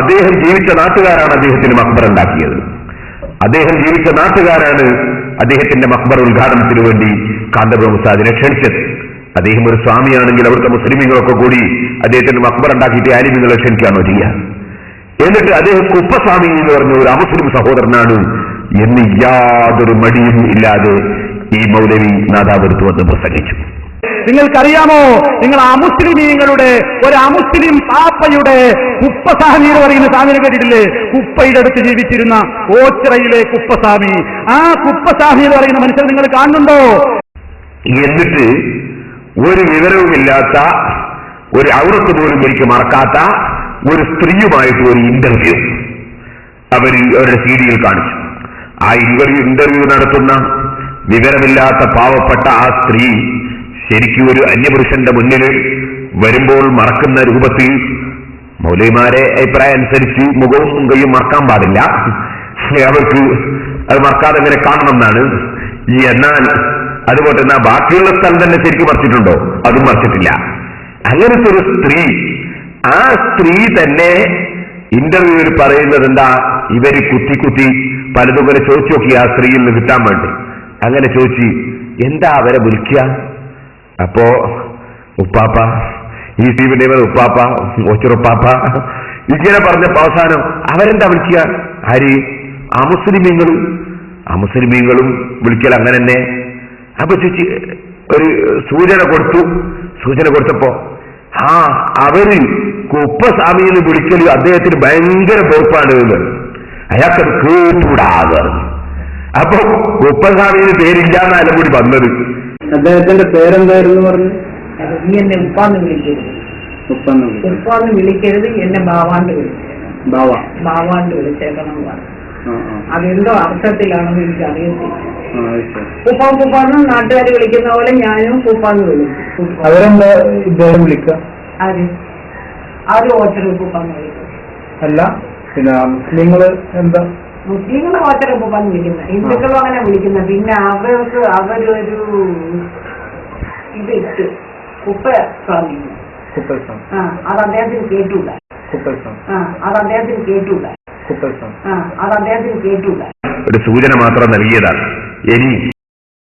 അദ്ദേഹം ജീവിച്ച നാട്ടുകാരാണ് അദ്ദേഹത്തിന് മക്ബറ ഉണ്ടാക്കിയത്. അദ്ദേഹം ജീവിച്ച നാട്ടുകാരാണ് അദ്ദേഹത്തിന്റെ മക്ബറ ഉദ്ഘാടനത്തിന് വേണ്ടി കാന്തപുരം ഉസ്താദിനെ ക്ഷണിച്ചത്. അദ്ദേഹം ഒരു സ്വാമിയാണെങ്കിൽ അവിടുത്തെ മുസ്ലിമീങ്ങളൊക്കെ കൂടി അദ്ദേഹത്തിന് മക്ബറ ഉണ്ടാക്കിയിട്ട് ആലിമീങ്ങളെ ക്ഷണിക്കുകയാണോ ചെയ്യുക? എന്നിട്ട് അദ്ദേഹം കുപ്പസ്വാമി എന്ന് പറഞ്ഞ ഒരു അമുസ്ലിം സഹോദരനാണ് എന്ന് യാതൊരു മടിയും ഇല്ലാതെ ഈ മൗലവി നാദാപുരത്ത് വന്ന് പ്രസംഗിച്ചു. നിങ്ങൾക്കറിയാമോ, നിങ്ങൾ അമുസ്ലിമീങ്ങളുടെ ഒരു അമുസ്ലിം പാപ്പയുടെ കുപ്പസ്വാമി എന്ന് പറയുന്ന സ്വാമിനെ കേട്ടിട്ടില്ലേ? കുപ്പയുടെ അടുത്ത് ജീവിച്ചിരുന്ന ഓച്ചിറയിലെ കുപ്പസ്വാമി. ആ കുപ്പസ്വാമി എന്ന് പറയുന്ന മനുഷ്യൻ നിങ്ങൾ കാണുന്നുണ്ടോ? എന്നിട്ട് ഒരു വിവരവുമില്ലാത്ത, ഒരു ഔറത്ത് പോലും എനിക്ക് മറക്കാത്ത ഒരു സ്ത്രീയുമായിട്ട് ഒരു ഇന്റർവ്യൂ അവരുടെ സീഡിയിൽ കാണിച്ചു. ആ ഇന്റർവ്യൂ നടത്തുന്ന വിവരമില്ലാത്ത പാവപ്പെട്ട ആ സ്ത്രീ ശരിക്കും ഒരു അന്യപുരുഷന്റെ മുന്നിൽ വരുമ്പോൾ മറക്കുന്ന രൂപത്തിൽ, മൗലവിമാരെ അഭിപ്രായം അനുസരിച്ച് മുഖവും കൈയും മറക്കാൻ പാടില്ല, അവർക്ക് അത് മറക്കാതെ എങ്ങനെ കാണണം എന്നാണ്. എന്നാൽ അതുപോലെ തന്നെ ബാക്കിയുള്ള സ്ഥലം തന്നെ ശരിക്കും മറിച്ചിട്ടുണ്ടോ? അതും മറിച്ചിട്ടില്ല. അങ്ങനത്തെ ഒരു സ്ത്രീ, ആ സ്ത്രീ തന്നെ ഇന്റർവ്യൂവിൽ പറയുന്നത് എന്താ, ഇവര് കുത്തി പലതും ഇങ്ങനെ ചോദിച്ചു നോക്കി ആ സ്ത്രീയിൽ നിന്ന് കിട്ടാൻ വേണ്ടി. അങ്ങനെ ചോദിച്ചു, എന്താ അവരെ വിളിക്കുക? അപ്പോ ഉപ്പാപ്പ, ഈ സ്റ്റീവിന്റെ ഉപ്പാപ്പ, ഒച്ചുറുപ്പാപ്പ ഇങ്ങനെ പറഞ്ഞപ്പോ അവസാനം അവരെന്താ വിളിക്കുക? ആര്? അമുസ്ലിമീങ്ങളും വിളിക്കൽ അങ്ങനെ തന്നെ. അപ്പൊ ചേച്ചി ഒരു സൂചന കൊടുത്തപ്പോ അവര് കുപ്പസ്വാമിന്ന് വിളിക്കൽ അദ്ദേഹത്തിന് ഭയങ്കര വെറുപ്പാണ് എന്ന്, അയാൾക്കത് കേട്ടൂടാതെ. അപ്പൊ കുപ്പസ്വാമിന് പേരില്ലാന്നാലും കൂടി വന്നത്. അദ്ദേഹത്തിന്റെ പേരെന്തായിരുന്നു പറഞ്ഞു? നീ എന്നെ ഉപ്പാന്ന് വിളിക്കരുത്, ഉപ്പാന്ന് വിളിക്കരുത്, എന്നെ ബാവാണ്ട് വിളിച്ചേക്കണം പറഞ്ഞു. അതെന്തോ അർത്ഥത്തിലാണെന്ന് എനിക്ക് അറിയത്തില്ല. കുപ്പാന്ന് നാട്ടുകാർ വിളിക്കുന്ന പോലെ ഞാനും കുപ്പാന്ന് വിളിക്കും. അവരെന്താ ഇദ്ദേഹം വിളിക്കുക? അവര് ഓച്ചറ് കുപ്പാന്ന് വിളിക്കും. അല്ല, പിന്നെ മുസ്ലിങ്ങള് എന്താ? മുസ്ലിങ്ങള് ഓച്ചറ് കുപ്പാന്ന് വിളിക്കുന്ന, ഹിന്ദുക്കളും അങ്ങനെ വിളിക്കുന്ന. പിന്നെ അവരൊരു ഇതിട്ട് കുപ്പസ്വാമി, അത് അദ്ദേഹത്തിന് കേട്ടൂല. ഒരു സൂചന മാത്രം നൽകിയതാണ്. ഇനി